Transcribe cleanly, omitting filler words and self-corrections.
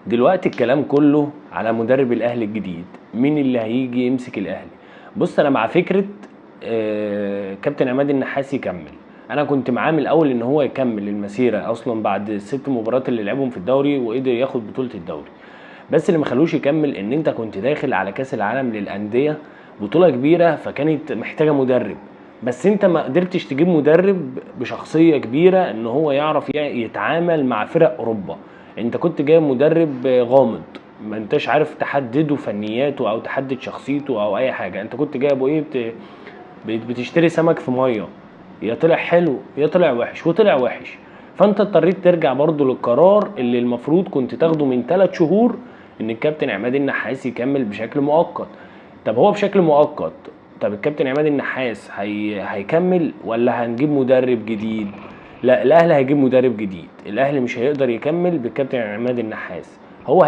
دلوقتي الكلام كله على مدرب الاهلي الجديد، مين اللي هيجي يمسك الاهلي؟ بص، انا مع فكره كابتن عماد النحاس يكمل. انا كنت معاه من الاول ان هو يكمل المسيره اصلا بعد الست مباريات اللي لعبهم في الدوري وقدر ياخد بطوله الدوري. بس اللي ما خلوش يكمل ان انت كنت داخل على كاس العالم للانديه، بطوله كبيره، فكانت محتاجه مدرب. بس انت ما قدرتش تجيب مدرب بشخصيه كبيره ان هو يعرف يتعامل مع فرق اوروبا. انت كنت جايب مدرب غامض، ما انتش عارف تحدده فنياته او تحدد شخصيته او اي حاجه. انت كنت جايبه ايه؟ بتشتري سمك في ميه، يا طلع حلو يا طلع وحش، وطلع وحش. فانت اضطريت ترجع برضو للقرار اللي المفروض كنت تاخده من 3 شهور، ان الكابتن عماد النحاس يكمل بشكل مؤقت. طب هو بشكل مؤقت، طب الكابتن عماد النحاس هيكمل ولا هنجيب مدرب جديد؟ لا، الاهلي هيجيب مدرب جديد. الاهلي مش هيقدر يكمل بالكابتن عماد النحاس. هو